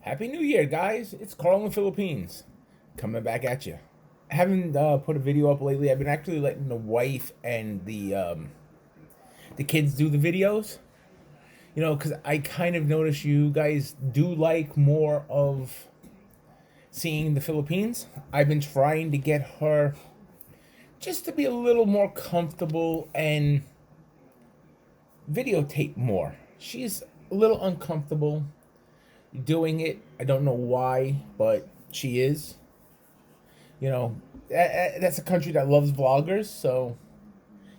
Happy New Year, guys! It's Carl in the Philippines, coming back at you. I haven't put a video up lately. I've been actually letting the wife and the kids do the videos. Because I kind of notice you guys do like more of seeing the Philippines. I've been trying to get her just to be a little more comfortable and videotape more. She's a little uncomfortable doing it. I don't know why, but she is. That's a country that loves vloggers. So,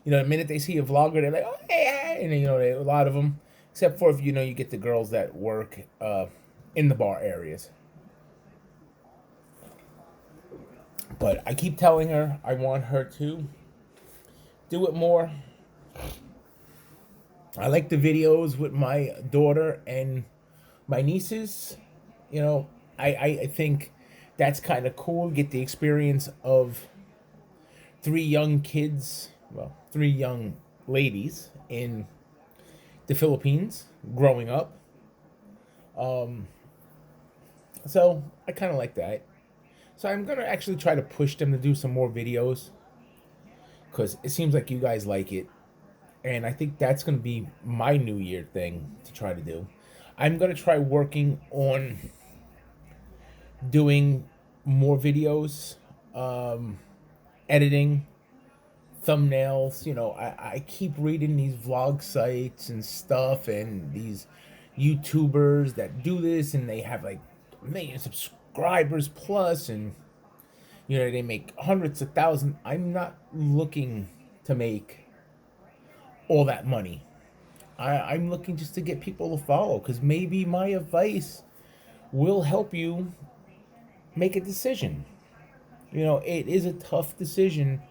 the minute they see a vlogger, they're like, oh, hey, and a lot of them, except for if you get the girls that work in the bar areas. But I keep telling her I want her to do it more. I like the videos with my daughter and my nieces. I think that's kind of cool. Get the experience of three young kids, well, three young ladies in the Philippines growing up. So I kind of like that. So I'm gonna actually try to push them to do some more videos because it seems like you guys like it, and I think that's gonna be my New Year thing to try to do. I'm gonna try working on doing more videos, editing, thumbnails. I keep reading these vlog sites and stuff, and these YouTubers that do this, and they have like a million subscribers plus, and they make hundreds of thousands. I'm not looking to make all that money. I'm looking just to get people to follow, because maybe my advice will help you make a decision. It is a tough decision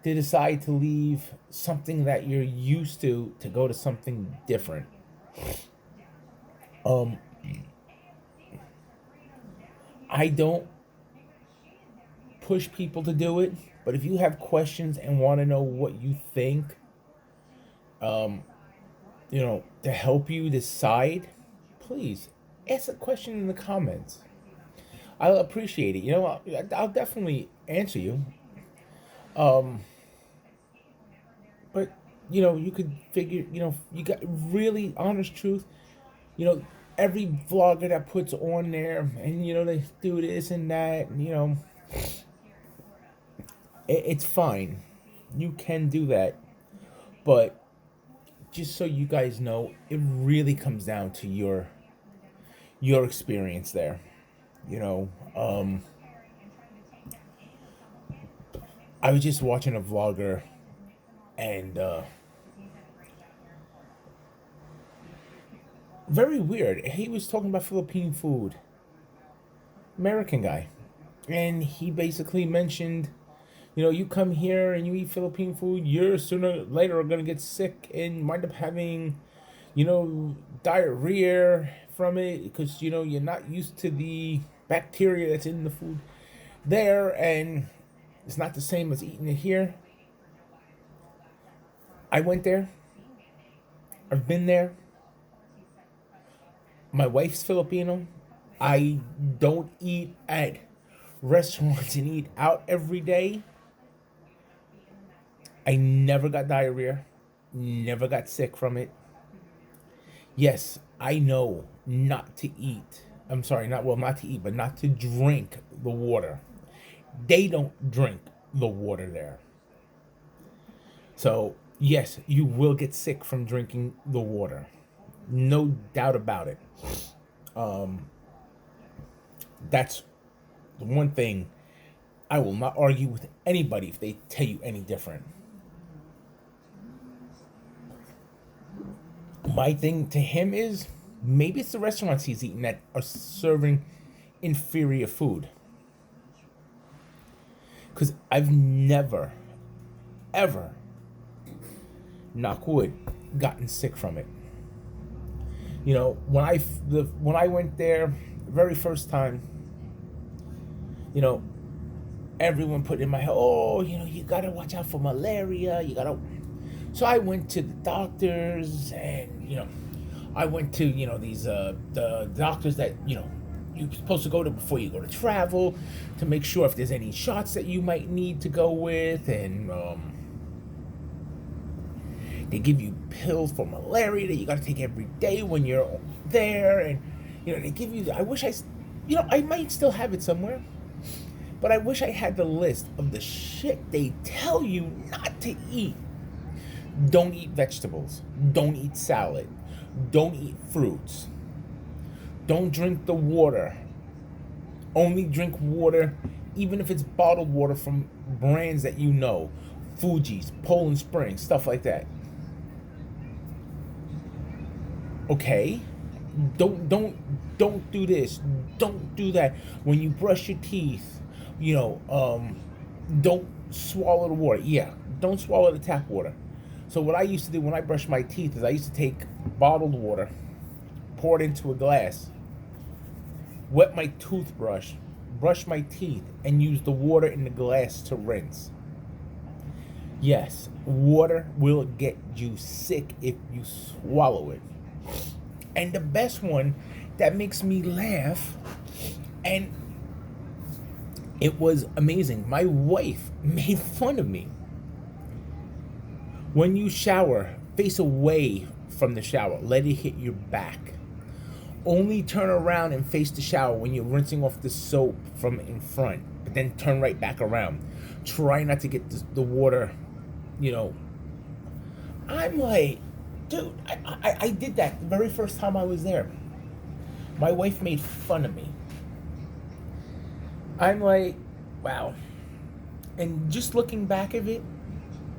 to decide to leave something that you're used to go to something different. I don't push people to do it, but if you have questions and want to know what you think, to help you decide, please ask a question in the comments. I'll appreciate it. I'll definitely answer you. But you could figure. You got really honest truth. Every vlogger that puts on there, and they do this and that, and it's fine. You can do that, but just so you guys know, it really comes down to your experience there. I was just watching a vlogger, and very weird. He was talking about Philippine food, American guy, and he basically mentioned, you come here and you eat Philippine food, you're sooner or later gonna get sick and wind up having, diarrhea from it, because you're not used to the bacteria that's in the food there, and it's not the same as eating it here. I went there. I've been there. My wife's Filipino. I don't eat at restaurants and eat out every day. I never got diarrhea, never got sick from it. Yes, I know not to eat. I'm sorry, not to eat, but not to drink the water. They don't drink the water there. So, yes, you will get sick from drinking the water. No doubt about it. That's the one thing I will not argue with anybody if they tell you any different. My thing to him is, maybe it's the restaurants he's eating that are serving inferior food. Because I've never, ever, knock wood, gotten sick from it. When I went there very first time, everyone put in my head, oh, you gotta watch out for malaria. So I went to the doctors, and I went to these the doctors that you're supposed to go to before you go to travel, to make sure if there's any shots that you might need to go with, and they give you pills for malaria that you got to take every day when you're there, and they give you. I wish I might still have it somewhere, but I wish I had the list of the shit they tell you not to eat. Don't eat vegetables. Don't eat salad. Don't eat fruits. Don't drink the water. Only drink water, even if it's bottled water from brands that you know. Fuji's, Poland Spring, stuff like that. Okay? Don't do this. Don't do that. When you brush your teeth, don't swallow the water. Yeah, don't swallow the tap water. So what I used to do when I brushed my teeth is I used to take bottled water, pour it into a glass, wet my toothbrush, brush my teeth, and use the water in the glass to rinse. Yes, water will get you sick if you swallow it. And the best one that makes me laugh, and it was amazing. My wife made fun of me. When you shower, face away from the shower. Let it hit your back. Only turn around and face the shower when you're rinsing off the soap from in front, but then turn right back around. Try not to get the water, I'm like, dude, I did that the very first time I was there. My wife made fun of me. I'm like, wow. And just looking back at it,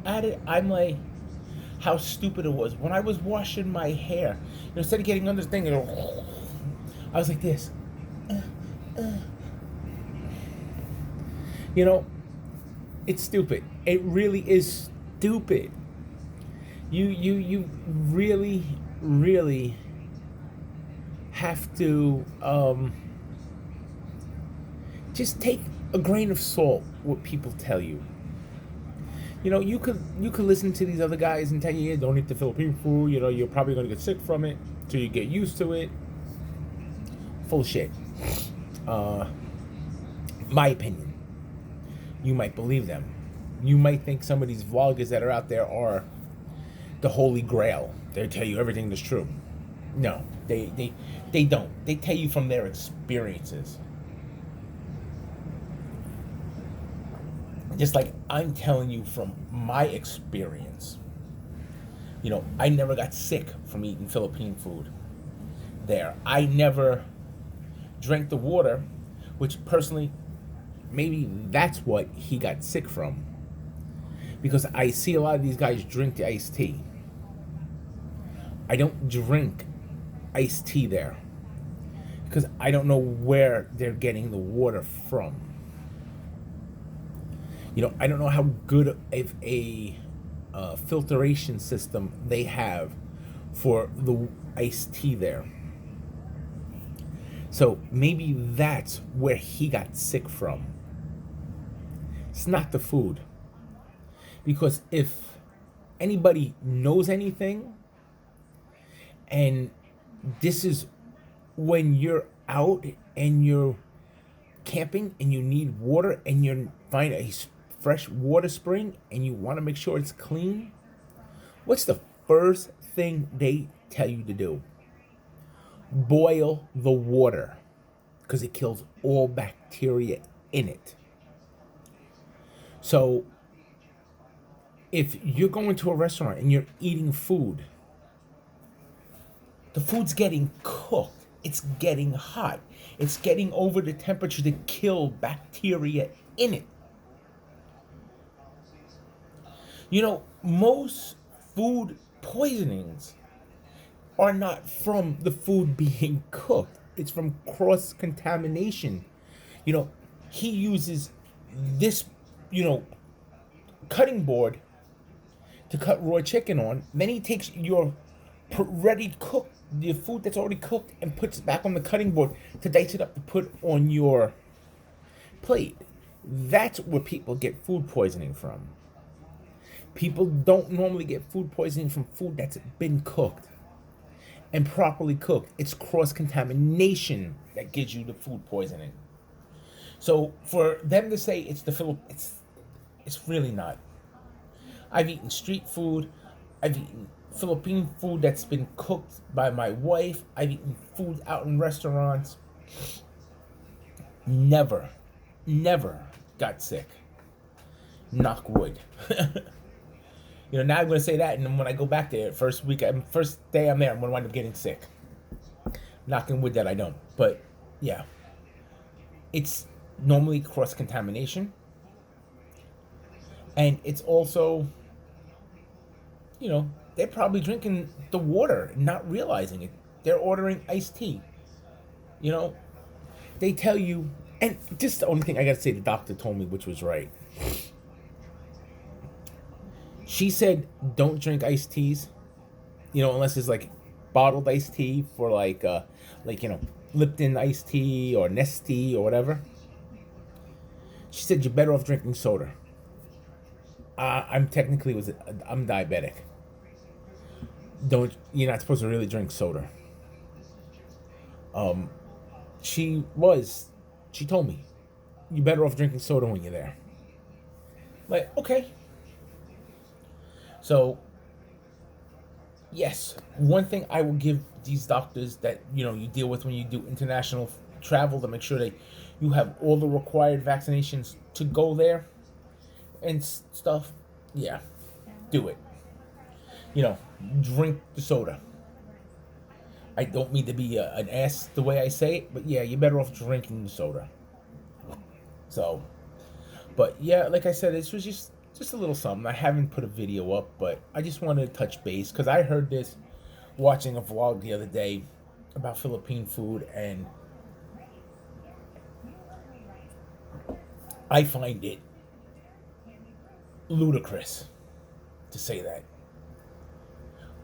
I'm like, how stupid it was. When I was washing my hair, instead of getting under the thing, I was like this. It's stupid. It really is stupid. You really, really have to just take a grain of salt what people tell you. You could listen to these other guys and tell you, don't eat the Philippine food. You're probably gonna get sick from it till you get used to it. Full shit. My opinion. You might believe them. You might think some of these vloggers that are out there are the holy grail. They tell you everything that's true. No, they don't. They tell you from their experiences. Just like I'm telling you from my experience. I never got sick from eating Philippine food there. I never drank the water, which personally, maybe that's what he got sick from. Because I see a lot of these guys drink the iced tea. I don't drink iced tea there. Because I don't know where they're getting the water from. I don't know how good of a filtration system they have for the iced tea there. So maybe that's where he got sick from. It's not the food. Because if anybody knows anything, and this is when you're out and you're camping and you need water and you find a fresh water spring and you want to make sure it's clean, what's the first thing they tell you to do? Boil the water, because it kills all bacteria in it. So if you're going to a restaurant and you're eating food, the food's getting cooked, it's getting hot, it's getting over the temperature to kill bacteria in it. Most food poisonings are not from the food being cooked. It's from cross-contamination. He uses this, cutting board to cut raw chicken on. Then he takes your ready cooked, the food that's already cooked, and puts it back on the cutting board to dice it up to put on your plate. That's where people get food poisoning from. People don't normally get food poisoning from food that's been cooked and properly cooked. It's cross-contamination that gives you the food poisoning. So for them to say it's the it's really not. I've eaten street food. I've eaten Philippine food that's been cooked by my wife. I've eaten food out in restaurants. Never, never got sick. Knock wood. Now I'm gonna say that, and then when I go back there, first day I'm there, I'm gonna wind up getting sick. Knocking wood that I don't. But yeah, it's normally cross contamination, and it's also, they're probably drinking the water, not realizing it. They're ordering iced tea. You know, they tell you, and just the only thing I gotta say, the doctor told me, which was right. She said, don't drink iced teas, unless it's like bottled iced tea for Lipton iced tea or Nestea or whatever. She said you're better off drinking soda. I'm diabetic. You're not supposed to really drink soda. She told me, you're better off drinking soda when you're there. Like, okay. So, yes, one thing I will give these doctors that, you deal with when you do international travel, to make sure that you have all the required vaccinations to go there and stuff. Yeah, do it. Drink the soda. I don't mean to be an ass the way I say it, but yeah, you're better off drinking the soda. So, but yeah, like I said, this was just a little something. I haven't put a video up, but I just wanted to touch base because I heard this watching a vlog the other day about Philippine food, and I find it ludicrous to say that.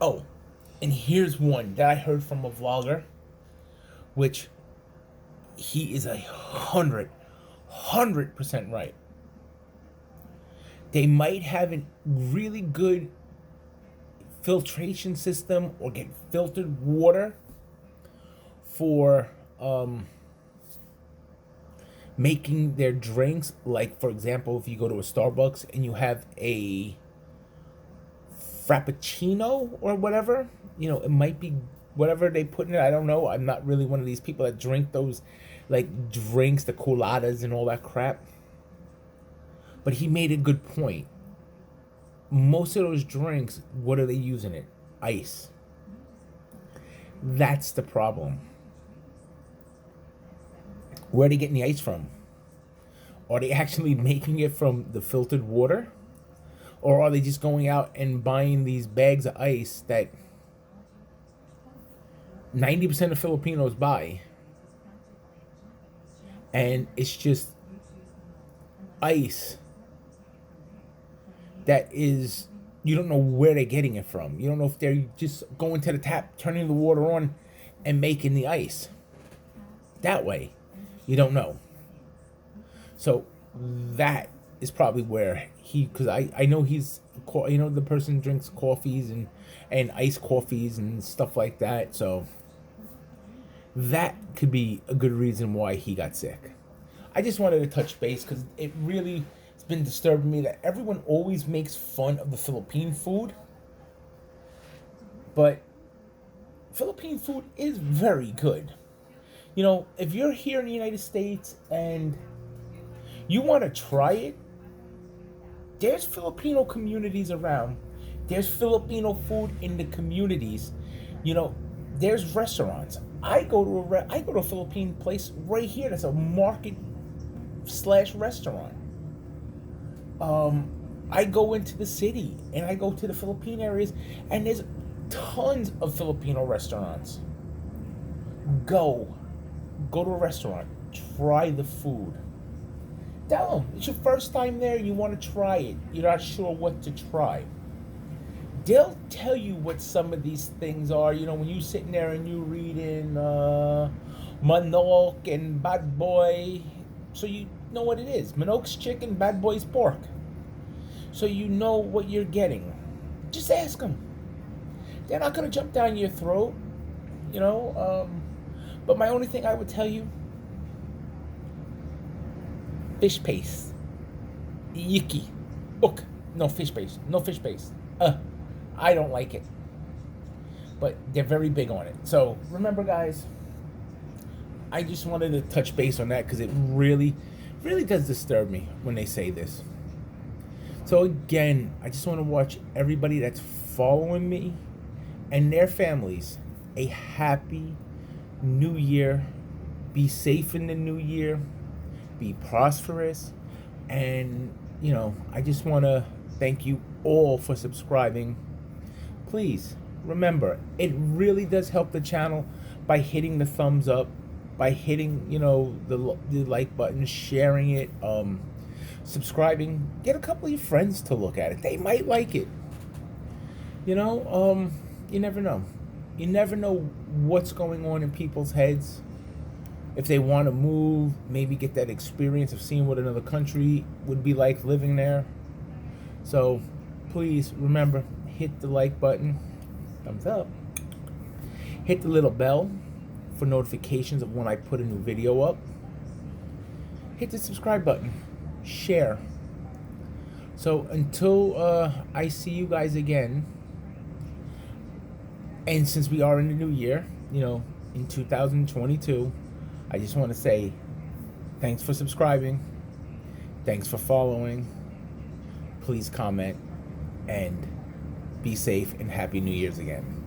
Oh, and here's one that I heard from a vlogger, which he is 100% right. They might have a really good filtration system or get filtered water for making their drinks. Like, for example, if you go to a Starbucks and you have a Frappuccino or whatever, it might be whatever they put in it. I don't know. I'm not really one of these people that drink those like drinks, the coladas and all that crap. But he made a good point. Most of those drinks, what are they using it? Ice. That's the problem. Where are they getting the ice from? Are they actually making it from the filtered water? Or are they just going out and buying these bags of ice that 90% of Filipinos buy? And it's just ice that is, you don't know where they're getting it from. You don't know if they're just going to the tap, turning the water on, and making the ice. That way, you don't know. So that is probably where because I know the person drinks coffees and iced coffees and stuff like that. So that could be a good reason why he got sick. I just wanted to touch base because it really has been disturbing me that everyone always makes fun of the Philippine food. But Philippine food is very good. If you're here in the United States and you want to try it, there's Filipino communities around. There's Filipino food in the communities. There's restaurants. I go to a Philippine place right here that's a market / restaurant. I go into the city and I go to the Philippine areas, and there's tons of Filipino restaurants. Go to a restaurant, try the food. Tell them it's your first time there, you want to try it, you're not sure what to try. They'll tell you what some of these things are. When you sitting there and you reading Manok and Bad Boy, so you know what it is. Manok's chicken, Bad Boy's pork. So you know what you're getting. Just ask them. They're not going to jump down your throat. But my only thing I would tell you, fish paste. Yucky. Look, no fish paste. No fish paste. I don't like it. But they're very big on it. So remember, guys, I just wanted to touch base on that because it really, really does disturb me when they say this. So again, I just want to watch everybody that's following me and their families a happy new year. Be safe in the new year. Be prosperous. And, I just want to thank you all for subscribing. Please remember, it really does help the channel by hitting the thumbs up, by hitting, the like button, sharing it, subscribing. Get a couple of your friends to look at it. They might like it. You never know. You never know what's going on in people's heads. If they want to move, maybe get that experience of seeing what another country would be like living there. So please remember, hit the like button, thumbs up, hit the little bell for notifications of when I put a new video up, hit the subscribe button, share. So until I see you guys again, and since we are in the new year, in 2022, I just want to say thanks for subscribing, thanks for following, please comment, and be safe and Happy New Year's again.